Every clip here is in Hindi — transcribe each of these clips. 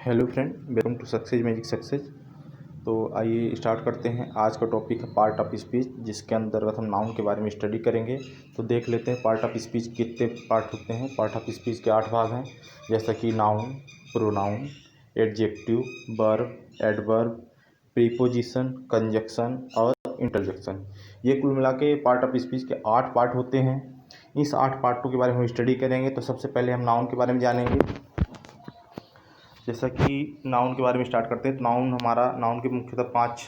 Hello friend, welcome to success magic success. तो आइए स्टार्ट करते हैं। आज का टॉपिक है पार्ट ऑफ स्पीच, जिसके अंतर्गत हम नाउन के बारे में स्टडी करेंगे। तो देख लेते हैं पार्ट ऑफ स्पीच कितने पार्ट होते हैं। पार्ट ऑफ स्पीच के 8 भाग हैं, जैसा कि noun, pronoun, adjective, verb, adverb, preposition, conjunction और इंटरजेक्शन। ये कुल मिला के पार्ट ऑफ स्पीच के 8 पार्ट होते हैं। इस 8 पार्टों के बारे में हम स्टडी करेंगे। तो सबसे पहले हम नाउन के बारे में जानेंगे। जैसा कि नाउन के बारे में स्टार्ट करते हैं, तो नाउन के मुख्यतः 5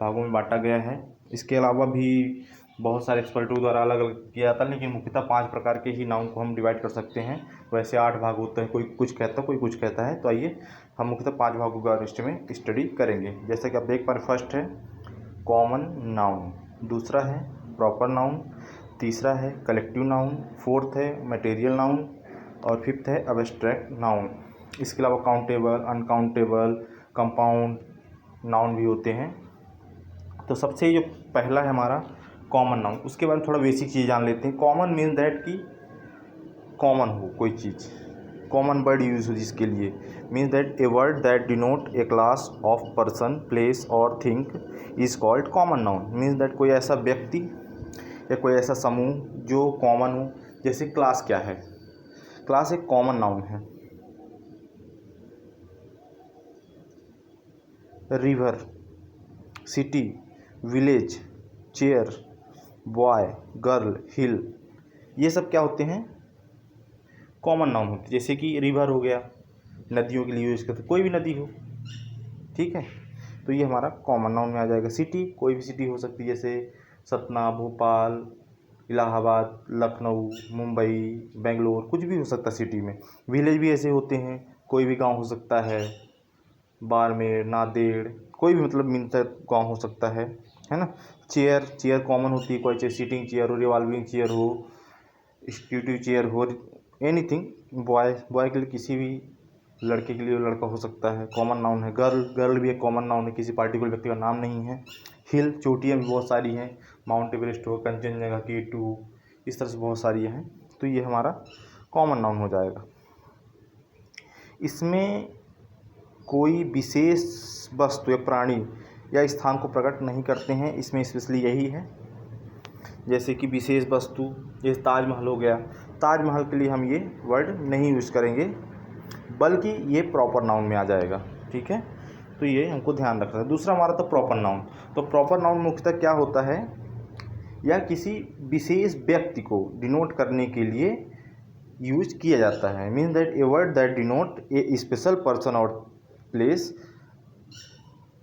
भागों में बांटा गया है। इसके अलावा भी बहुत सारे एक्सपर्टों द्वारा अलग अलग किया जाता है, लेकिन मुख्यतः 5 प्रकार के ही नाउन को हम डिवाइड कर सकते हैं। वैसे 8 भाग होते हैं, कोई कुछ कहता है, कोई कुछ कहता है। तो आइए हम मुख्यतः 5 भागों का लिस्ट में स्टडी करेंगे। जैसे कि आप देख पा रहे, फर्स्ट है कॉमन नाउन, दूसरा है प्रॉपर नाउन, तीसरा है कलेक्टिव नाउन, फोर्थ है मटेरियल नाउन और फिफ्थ है एब्स्ट्रैक्ट नाउन। इसके अलावा काउंटेबल, अनकाउंटेबल, कंपाउंड नाउन भी होते हैं। तो सबसे जो पहला है हमारा कॉमन नाउन, उसके बारे में थोड़ा बेसिक चीज़ जान लेते हैं। कॉमन मीन दैट कि कॉमन हो कोई चीज़, कॉमन वर्ड यूज हो जिसके लिए। Means that a word that denote a class of person, place और thing is called common noun. Means that कोई ऐसा व्यक्ति या कोई ऐसा समूह जो कॉमन हो। जैसे क्लास क्या है, क्लास एक कॉमन नाउन है। River, city, village, chair, boy, girl, hill, ये सब क्या होते हैं, कॉमन नाउन होते हैं। जैसे कि रिवर हो गया, नदियों के लिए यूज़ करते, कोई भी नदी हो, ठीक है, तो ये हमारा कॉमन नाउन में आ जाएगा। सिटी, कोई भी सिटी हो सकती है, जैसे सतना, भोपाल, इलाहाबाद, लखनऊ, मुंबई, बेंगलोर, कुछ भी हो सकता है सिटी में। विलेज भी ऐसे होते हैं, कोई भी गांव हो सकता है, बाड़मेर, नांदेड़, कोई भी मतलब मिलता गाँव हो सकता है ना। चेयर, चेयर कॉमन होती है, कोई चाहे सीटिंग चेयर हो, रिवॉल्विंग चेयर हो, स्ट्यूटिव चेयर हो, एनीथिंग। बॉय, बॉय के लिए किसी भी लड़के के लिए लड़का हो सकता है, कॉमन नाउन है। गर्ल, गर्ल भी एक कॉमन नाउन है, किसी पार्टिकुलर व्यक्ति का नाम नहीं है। हिल, चोटियाँ भी बहुत सारी हैं, माउंट एवरेस्ट हो, कंचनजंगा, K2, इस तरह से बहुत सारी हैं। तो ये हमारा कॉमन नाउन हो जाएगा। इसमें कोई विशेष वस्तु या प्राणी या स्थान को प्रकट नहीं करते हैं, इसमें स्पेशली यही है। जैसे कि विशेष वस्तु, जैसे ताजमहल हो गया, ताजमहल के लिए हम ये वर्ड नहीं यूज़ करेंगे, बल्कि ये प्रॉपर नाउन में आ जाएगा, ठीक है। तो ये हमको ध्यान रखना है। दूसरा हमारा तो प्रॉपर नाउन। तो प्रॉपर नाउन मुख्यतः क्या होता है, या किसी विशेष व्यक्ति को डिनोट करने के लिए यूज किया जाता है। Means that a word that denote a special person और प्लेस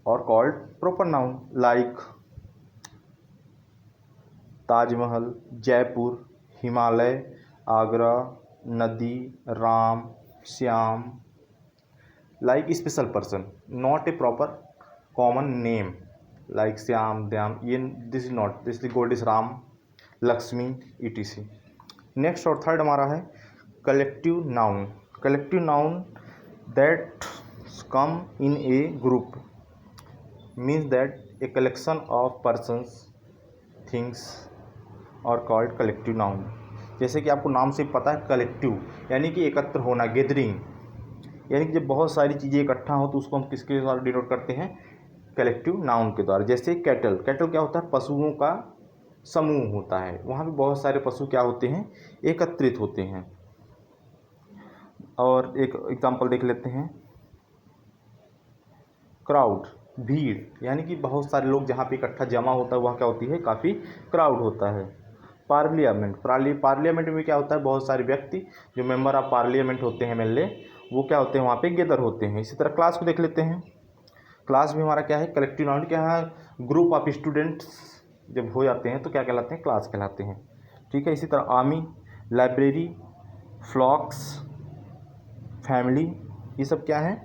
और called proper noun, like Taj Mahal, Jaipur, Himalaya, Agra, nadi, Ram, Shyam. Like special person, not a proper common name, like Shyam, द्याम, ये this is not, this is god is Ram, Lakshmi, etc। Next और थर्ड हमारा है collective noun. Collective noun that come in a group, means that a collection of persons, things और कॉल्ड कलेक्टिव नाउन। जैसे कि आपको नाम से पता है, कलेक्टिव यानी कि एकत्र होना, गैदरिंग, यानी कि जब बहुत सारी चीज़ें इकट्ठा हो तो उसको हम किसके द्वारा डिनोट करते हैं, कलेक्टिव नाउन के द्वारा। जैसे कैटल, कैटल क्या होता है, पशुओं का समूह होता है। वहाँ पे बहुत सारे पशु क्या होते हैं, एकत्रित होते हैं। और एक एग्जांपल देख लेते हैं, क्राउड, भीड़, यानी कि बहुत सारे लोग जहाँ पे इकट्ठा जमा होता है वह क्या होती है, काफ़ी क्राउड होता है। पार्लियामेंट, पार्लियामेंट में क्या होता है, बहुत सारे व्यक्ति जो मेंबर ऑफ पार्लियामेंट होते हैं मेनली, वो क्या होते हैं, वहाँ पे गैदर होते हैं। इसी तरह क्लास को देख लेते हैं। क्लास भी हमारा क्या है, कलेक्टिव नाउन। क्या है, ग्रुप ऑफ स्टूडेंट्स जब हो जाते हैं तो क्या कहलाते हैं, क्लास कहलाते हैं, ठीक है। इसी तरह आर्मी, लाइब्रेरी, फ्लॉक्स, फैमिली, ये सब क्या है,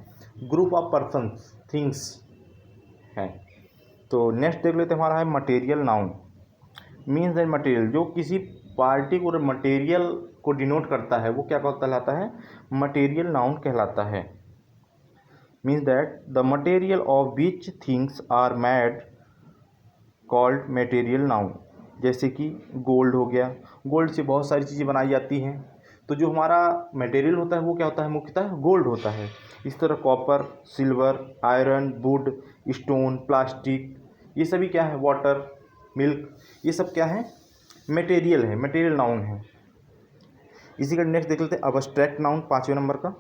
ग्रुप ऑफ पर्सन्स, थिंग्स हैं। तो नेक्स्ट देख लेते हैं, हमारा है material noun. Means that material, जो किसी पार्टिकुलर मटेरियल को डिनोट करता है वो क्या कहलाता है, मटेरियल नाउन कहलाता है। Means that the material of which things are made called material noun. जैसे कि गोल्ड हो गया, गोल्ड से बहुत सारी चीज़ें बनाई जाती हैं, तो जो हमारा मटेरियल होता है वो क्या होता है, मुख्यतः गोल्ड होता है। इस तरह copper, silver, iron, would, stone, plastic, ये सभी क्या है, वाटर, मिल्क, ये सब क्या है, मटेरियल है, मटेरियल नाउन है। इसी का नेक्स्ट देख लेते हैं अब्स्ट्रैक्ट नाउन, 5वें नंबर का,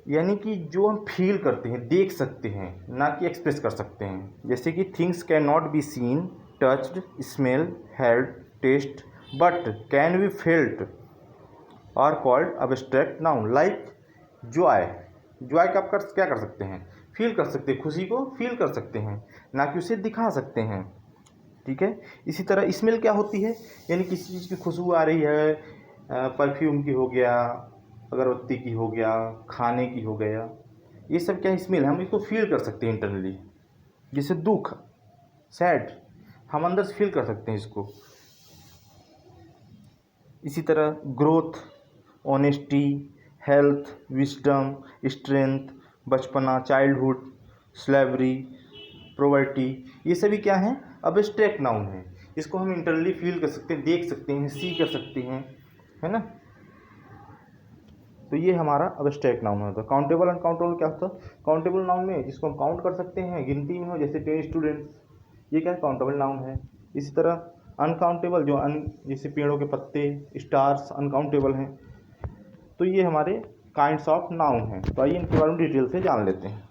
यानी कि जो हम फील करते हैं, देख सकते हैं, ना कि एक्सप्रेस कर सकते हैं। जैसे कि things can not be seen, touched, smell, held, taste, but can be felt are called abstract noun. Like joy, joy का आप क्या कर सकते हैं, फील कर सकते हैं, खुशी को फील कर सकते हैं, ना कि उसे दिखा सकते हैं। ठीक है। इसी तरह स्मेल क्या होती है, यानी किसी चीज़ की खुशबू आ रही है, परफ्यूम की हो गया, अगरबत्ती की हो गया, खाने की हो गया, ये सब क्या स्मेल है, हम इसको फील कर सकते हैं इंटरनली। जैसे दुख, सैड, हम अंदर से फील कर सकते हैं इसको। इसी तरह growth, honesty, health, wisdom, strength, बचपना, चाइल्डहुड, स्लेवरी, प्रोवर्टी, ये सभी क्या हैं, अब्स्ट्रैक्ट नाउन है। इसको हम इंटरनली फील कर सकते हैं, देख सकते हैं, सी कर सकते हैं, है ना। तो ये हमारा अब्स्ट्रैक्ट नाउन होता है। काउंटेबल अनकाउंटेबल क्या होता है, काउंटेबल नाउन में जिसको हम काउंट कर सकते हैं, गिनती में हो, जैसे 10 स्टूडेंट्स, ये क्या है, काउंटेबल नाउन है। इसी तरह अनकाउंटेबल, जो जैसे पेड़ों के पत्ते, स्टार्स, अनकाउंटेबल हैं। तो ये हमारे काइंड्स ऑफ नाउन हैं। तो आइए इनके बारे में डिटेल से जान लेते हैं।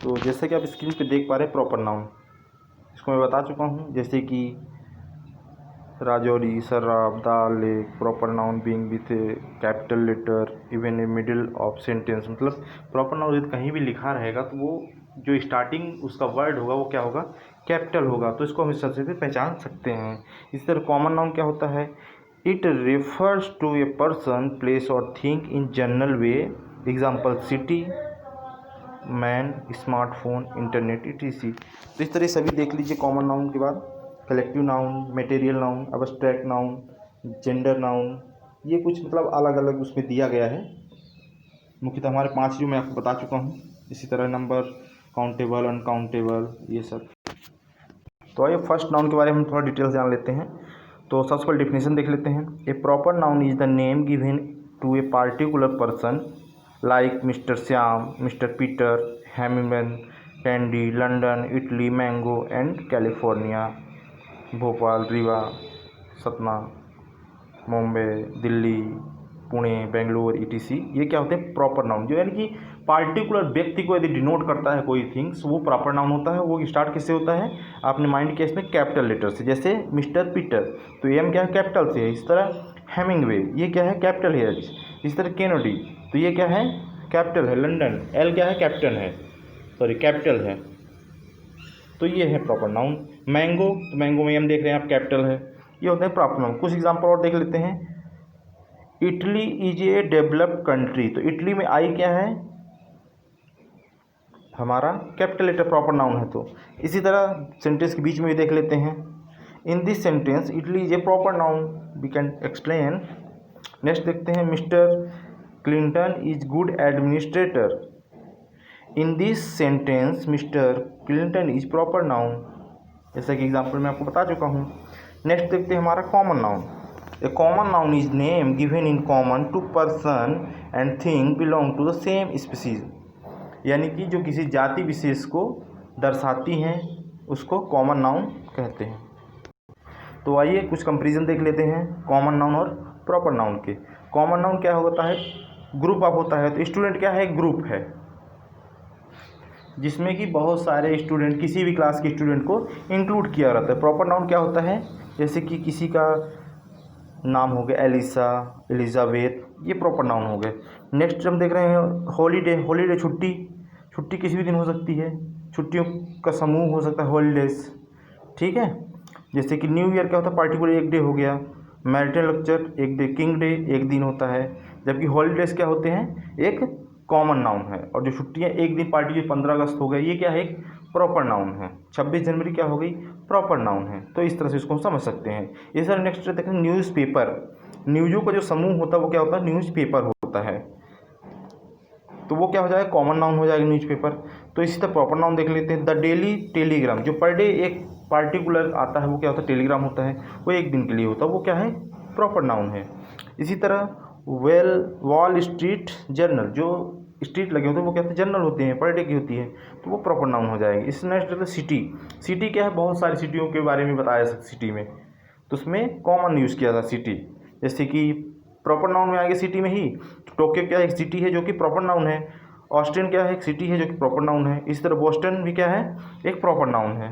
तो जैसे कि आप स्क्रीन पे देख पा रहे हैं प्रॉपर नाउन, इसको मैं बता चुका हूँ। जैसे कि राजौरी, शराब, दाल, lake, proper noun being with a capital letter even a middle of sentence. मतलब प्रॉपर नाउन यदि कहीं भी लिखा रहेगा तो वो जो स्टार्टिंग उसका वर्ड होगा वो क्या होगा, कैपिटल होगा। तो इसको हम इस सबसे पहचान सकते हैं। इस तरह कॉमन नाउन क्या होता है, it refers to a person, place और thing in general way. Example city, man, smartphone, internet, etc। तो इस तरह सभी देख लीजिए कॉमन नाउन के बाद। Collective noun, material noun, abstract noun, gender noun, ये कुछ मतलब अलग अलग उसमें दिया गया है। मुख्यतः हमारे 5 जो मैं आपको बता चुका हूँ। इसी तरह नंबर, काउंटेबल, अनकाउंटेबल, ये सब। तो आइए फर्स्ट नाउन के बारे में हम थोड़ा डिटेल जान लेते हैं। तो सबसे पहले डिफिनेशन देख लेते हैं। A proper noun is the name given to a particular person like mister Shyam, mister Peter, Hamilton, Kandy, London, Italy, mango and California, Bhopal, Rewa, Satna, Mumbai, Delhi, Pune, Bangalore, etc। ये क्या होते हैं, प्रॉपर नाउन, जो यानी कि पार्टिकुलर व्यक्ति को यदि डिनोट करता है कोई थिंग्स, वो प्रॉपर नाउन होता है। वो स्टार्ट किससे होता है, आपने माइंड किया इसमें कैपिटल लेटर से। जैसे मिस्टर पीटर, तो एम क्या है, कैपिटल से है। इस तरह हेमिंगवे, ये क्या है, कैपिटल है। इस तरह केनेडी, तो ये क्या है, कैपिटल है। लंदन, एल क्या है, कैपिटल है, सॉरी कैपिटल है। तो ये है प्रॉपर नाउन। मैंगो, तो मैंगो में हम देख रहे हैं आप, कैपिटल है। ये होता है प्रॉपर नाउन। कुछ एग्जांपल और देख लेते हैं। Italy is A developed country, तो इटली में आई क्या है, हमारा कैपिटल लेटर, प्रॉपर नाउन है। तो इसी तरह सेंटेंस के बीच में भी देख लेते हैं। In this sentence Italy is a proper noun, we can explain. Next देखते हैं। Mister Clinton is good administrator. In this sentence mister Clinton is proper noun. जैसा कि एग्जाम्पल मैं आपको बता चुका हूँ। नेक्स्ट देखते हैं हमारा common noun. A common noun is name given in common to person and thing belong to the same species, यानी कि जो किसी जाति विशेष को दर्शाती हैं उसको कॉमन नाउन कहते हैं। तो आइए कुछ कंपेरिजन देख लेते हैं कॉमन नाउन और प्रॉपर नाउन के। कॉमन नाउन क्या होता है, ग्रुप ऑफ होता है। तो स्टूडेंट क्या है, ग्रुप है, जिसमें कि बहुत सारे स्टूडेंट, किसी भी क्लास के स्टूडेंट को इंक्लूड किया रहता है। प्रॉपर नाउन क्या होता है, जैसे कि किसी का नाम हो गया एलिसा, एलिजाबेथ, ये प्रॉपर नाउन हो गए। नेक्स्ट हम देख रहे हैं हॉलीडे। हॉलीडे छुट्टी, छुट्टी किसी भी दिन हो सकती है, छुट्टियों का समूह हो सकता है हॉलीडेज। ठीक है। जैसे कि न्यू ईयर क्या होता है, पार्टिकुलर एक डे हो गया। मैरिटल लेक्चर एक डे, किंग डे एक दिन होता है। जबकि हॉलीडेज क्या होते हैं, एक कॉमन नाउन है। और जो छुट्टियाँ एक दिन, पार्टी 15 अगस्त हो गई, ये क्या है, एक प्रॉपर नाउन है। 26 जनवरी क्या हो गई, प्रॉपर नाउन है। तो इस तरह से इसको हम समझ सकते हैं। इस तरह नेक्स्ट देखें न्यूज़पेपर। न्यूज़ों का जो समूह होता है वो क्या होता है, न्यूज़पेपर होता है। तो वो क्या हो जाएगा, कॉमन नाउन हो जाएगा न्यूज़पेपर। तो इसी तरह प्रॉपर नाउन देख लेते हैं। द डेली टेलीग्राम, जो पर डे एक पार्टिकुलर आता है वो क्या होता है, टेलीग्राम होता है। वो एक दिन के लिए होता है, वो क्या है, प्रॉपर नाउन है। इसी तरह वॉल स्ट्रीट जर्नल, जो स्ट्रीट लगे होते हैं वो क्या होते हैं, जर्नल होते हैं, पर डे की होती है, तो वो प्रॉपर नाउन हो जाएगी। इस नेक्स्ट है सिटी। सिटी क्या है, बहुत सारी सिटियों के बारे में बताया सिटी में, तो उसमें कॉमन यूज़ किया था सिटी। जैसे कि प्रॉपर नाउन में आएगा सिटी में ही, टोक्यो क्या है, एक सिटी है जो कि प्रॉपर नाउन है। ऑस्ट्रिन क्या है, एक सिटी है जो कि प्रॉपर नाउन है। इसी तरह बोस्टन भी क्या है, एक प्रॉपर नाउन है।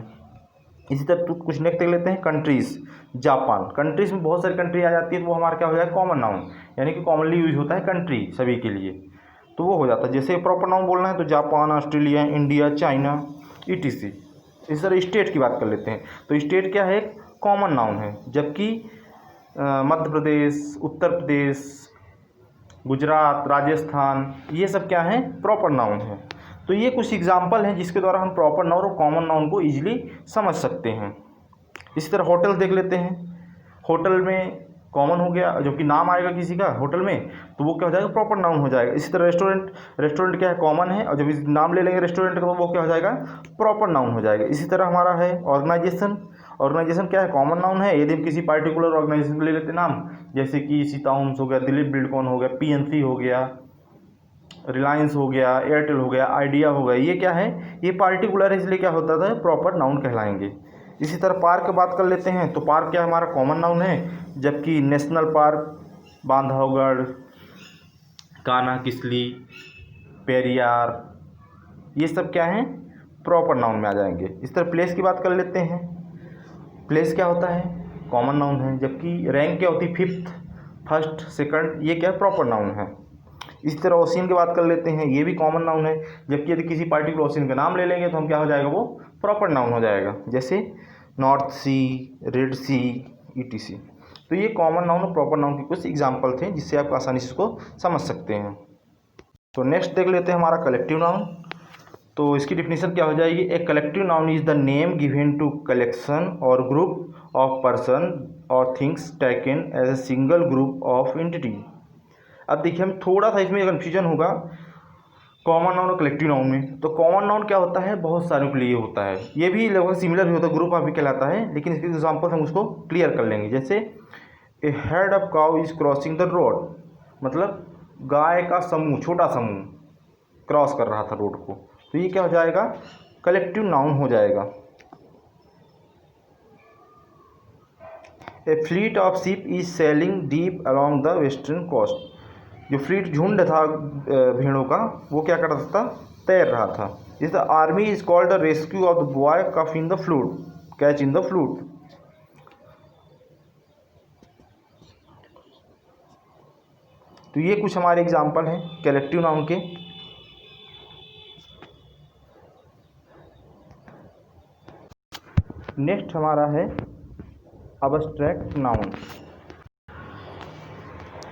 इसी तरह तो कुछ नेक्स्ट देख लेते हैं। कंट्रीज़, जापान, कंट्रीज़ में बहुत सारी कंट्री आ जाती है, तो वो हमारा क्या हो जाएगा, कॉमन नाउन, यानी कि कॉमनली यूज होता है कंट्री सभी के लिए, तो वो हो जाता है। जैसे प्रॉपर नाउन बोलना है तो Japan, Australia, India, China, ETC। इस तरह स्टेट की बात कर लेते हैं, तो स्टेट क्या है, एक कॉमन नाउन है, जबकि मध्य प्रदेश, उत्तर प्रदेश, गुजरात, राजस्थान, ये सब क्या है, प्रॉपर नाउन है। तो ये कुछ एग्जाम्पल हैं जिसके द्वारा हम प्रॉपर नाउन और कॉमन नाउन को ईजिली समझ सकते हैं। इसी तरह होटल देख लेते हैं। होटल में कॉमन हो गया, जो कि नाम आएगा किसी का होटल में, तो वो क्या हो जाएगा, प्रॉपर नाउन हो जाएगा। इसी तरह रेस्टोरेंट, रेस्टोरेंट क्या है, कॉमन है, और जब इस नाम ले लेंगे रेस्टोरेंट का तो वो क्या हो जाएगा, प्रॉपर नाउन हो जाएगा। इसी तरह हमारा है ऑर्गेनाइजेशन। ऑर्गेनाइजेशन क्या है, कॉमन नाउन है। यदि हम किसी पार्टिकुलर ऑर्गेनाइजेशन ले लेते नाम, जैसे कि सीता होम्स हो गया, दिलीप बिल्डकॉन हो गया, PNC हो गया, रिलायंस हो गया, एयरटेल हो गया, आइडिया हो गया, ये क्या है, ये पार्टिकुलर है, इसलिए क्या होता था, प्रॉपर नाउन कहलाएंगे। इसी तरह पार्क की बात कर लेते हैं, तो पार्क क्या हमारा कॉमन नाउन है, जबकि नेशनल पार्क, बांधवगढ़, कान्हा किसली, पेरियार, ये सब क्या है, प्रॉपर नाउन में आ जाएंगे। इस तरह प्लेस की बात कर लेते हैं। प्लेस क्या होता है, कॉमन नाउन है, जबकि रैंक क्या होती है, 5th, 1st, 2nd, ये क्या है, प्रॉपर नाउन है। इसी तरह ओशियन की बात कर लेते हैं, ये भी कॉमन नाउन है, जबकि यदि किसी पार्टिकुलर ओशियन का नाम ले लेंगे तो हम क्या हो जाएगा, वो प्रॉपर नाउन हो जाएगा, जैसे नॉर्थ सी, रेड सी, ETC। तो ये कॉमन नाउन और प्रॉपर नाउन के कुछ एग्जाम्पल थे जिससे आप आसानी से इसको समझ सकते हैं। तो नेक्स्ट देख लेते हैं हमारा कलेक्टिव नाउन। तो इसकी डिफिनीशन क्या हो जाएगी, a collective noun is the name given to collection और ग्रुप ऑफ पर्सन और things taken as a single group of entity. अब देखिए हम थोड़ा सा इसमें कन्फ्यूजन होगा कॉमन नाउन और कलेक्टिव नाउन में। तो कॉमन नाउन क्या होता है, बहुत सारों के लिए होता है, ये भी लगभग सिमिलर ही होता है, ग्रुप ऑफ भी कहलाता है, लेकिन इसके एग्जाम्पल हम उसको क्लियर कर लेंगे। जैसे a head of cow is crossing the road, मतलब गाय का समूह, छोटा समूह क्रॉस कर रहा था रोड को, तो ये क्या हो जाएगा, कलेक्टिव नाउन हो जाएगा। A fleet of ship is sailing deep along the western coast, जो फ्लीट झुंड था भेड़ों का, वो क्या कर रहा था, तैर रहा था। इस the army is called the rescue of the boy caught in the flood, catch in the flood. तो ये कुछ हमारे एग्जाम्पल हैं कलेक्टिव नाउन के। नेक्स्ट हमारा है अबस्ट्रैक्ट नाउन।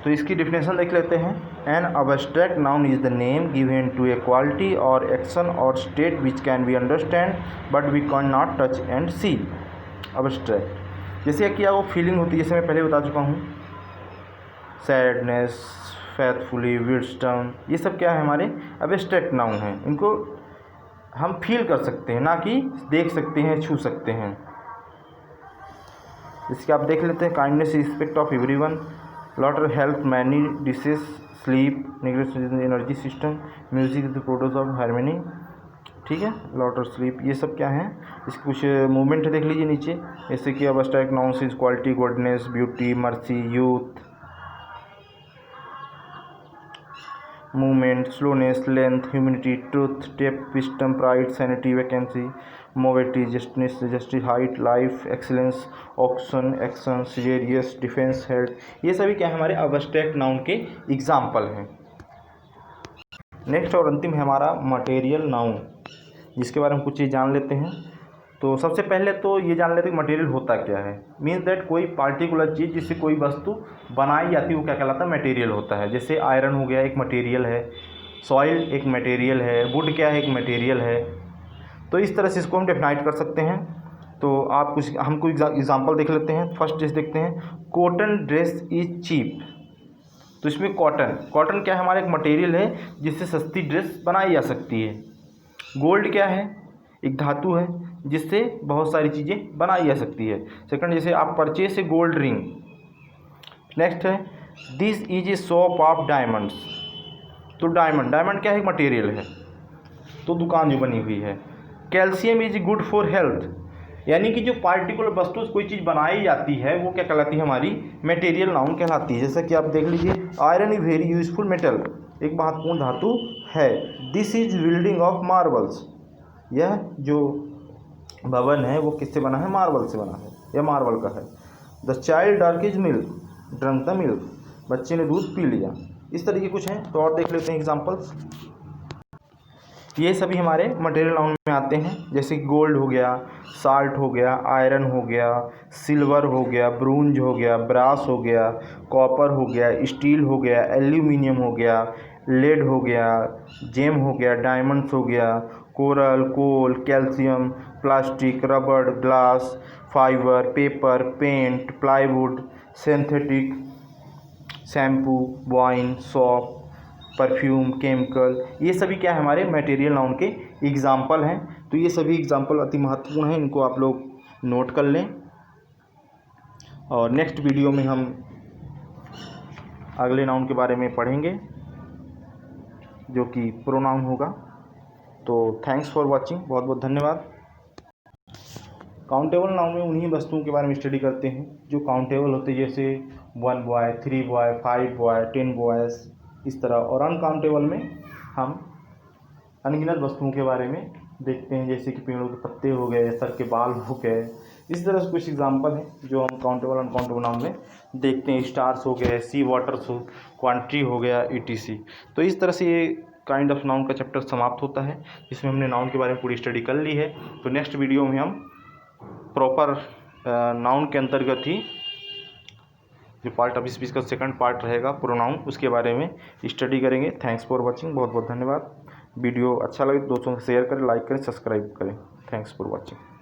तो इसकी डिफिनेशन देख लेते हैं। An abstract noun is the name given to a quality और एक्शन और state which can be understand but we can not touch and see. Abstract जैसे कि वो फीलिंग होती है, जैसे मैं पहले बता चुका हूँ, सैडनेस, फेथफुली, विजडम, ये सब क्या है, हमारे अबस्ट्रैक्ट नाउन हैं। इनको हम फील कर सकते हैं, ना कि देख सकते हैं, छू सकते हैं। इसके आप देख लेते हैं, kindness respect of everyone, laughter help many diseases, sleep, negative energy system, music is the produce of harmony, ठीक है, लॉटर स्लीप, ये सब क्या है, इसके कुछ मूवमेंट देख लीजिए नीचे, जैसे कि abstract nouns is quality, goodness, beauty, mercy, youth, movement, slowness, length, humanity, truth, depth, wisdom, pride, sanity, vacancy, mobility, justice, height, life, excellence, option, action, serious, defence, health, ये सभी क्या है, हमारे अबस्ट्रैक्ट नाउन के एग्जाम्पल हैं। नेक्स्ट और अंतिम है हमारा मटेरियल नाउन, जिसके बारे में कुछ चीज़ जान लेते हैं। तो सबसे पहले तो ये जान लेते हैं कि मटेरियल होता क्या है। मीन्स दैट कोई पार्टिकुलर चीज़ जिससे कोई वस्तु बनाई जाती है वो क्या कहलाता है, मटेरियल होता है। जैसे आयरन हो गया, एक मटेरियल है, सॉइल एक मटेरियल है, वुड क्या है, एक मटेरियल है। तो इस तरह से इसको हम डिफाइन कर सकते हैं। तो आप कुछ हमको एग्जांपल देख लेते हैं। फर्स्ट चीज़ देखते हैं, कॉटन ड्रेस इज चीप। तो इसमें कॉटन क्या है, हमारा एक मटेरियल है जिससे सस्ती ड्रेस बनाई जा सकती है। गोल्ड क्या है, एक धातु है जिससे बहुत सारी चीज़ें बनाई जा सकती है। सेकंड, जैसे आप परचेज से गोल्ड रिंग, नेक्स्ट है this is a shop of diamonds. तो डायमंड क्या है, मटेरियल है, तो दुकान जो बनी हुई है। Calcium is good for health, यानी कि जो पार्टिकुलर वस्तु से कोई चीज़ बनाई जाती है वो क्या कहलाती है, हमारी मटेरियल नाउन कहलाती है। जैसा कि आप देख लीजिए, iron is very useful metal, एक महत्वपूर्ण धातु है। This is building of marbles, यह जो भवन है वो किससे बना है, मार्बल से बना है, यह मार्बल का है। The child drunk is milk, drunk the milk, बच्चे ने दूध पी लिया। इस तरीके कुछ हैं, तो और देख लेते हैं एग्जाम्पल्स। ये सभी हमारे मटेरियल नाउन में आते हैं, जैसे गोल्ड हो गया, साल्ट हो गया, आयरन हो गया, सिल्वर हो गया, ब्रोंज हो गया, ब्रास हो गया, कॉपर हो गया, स्टील हो गया, एल्यूमिनियम हो गया, लेड हो गया, जेम हो गया, डायमंड्स हो गया, कोरल, कोल, कैल्शियम, प्लास्टिक, रबड़, glass, fibre, paper, paint, plywood, synthetic, shampoo, wine, soap, perfume, chemical, ये सभी क्या है, हमारे मटेरियल नाउन के एग्जाम्पल हैं। तो ये सभी एग्जाम्पल अति महत्वपूर्ण हैं, इनको आप लोग नोट कर लें। और नेक्स्ट वीडियो में हम अगले नाउन के बारे में पढ़ेंगे जो कि प्रोनाउन होगा। तो थैंक्स फॉर वॉचिंग, बहुत बहुत धन्यवाद। काउंटेबल नाउन में उन्हीं वस्तुओं के बारे में स्टडी करते हैं जो काउंटेबल होते हैं, जैसे 1 बॉय, 3 बॉय, 5 बॉय, 10 बॉयज़, इस तरह। और अनकाउंटेबल में हम अनगिनत वस्तुओं के बारे में देखते हैं, जैसे कि पेड़ों के पत्ते हो गए, सर के बाल हो गए। इस तरह से कुछ एग्जांपल हैं जो हम काउंटेबल अनकाउंटेबल नाउन में देखते हैं। स्टार्स हो गए, सी वाटर्स हो, क्वांटिटी हो गया, ETC। तो इस तरह से ये काइंड ऑफ नाउन का चैप्टर समाप्त होता है, जिसमें हमने नाउन के बारे में पूरी स्टडी कर ली है। तो नेक्स्ट वीडियो में हम प्रॉपर नाउन के अंतर्गत ही जो पार्ट ऑफ स्पीच का सेकंड पार्ट रहेगा प्रोनाउन, उसके बारे में स्टडी करेंगे। थैंक्स फॉर वॉचिंग, बहुत बहुत धन्यवाद। वीडियो अच्छा लगे दोस्तों से शेयर करें, लाइक करें, सब्सक्राइब करें। Thanks for watching.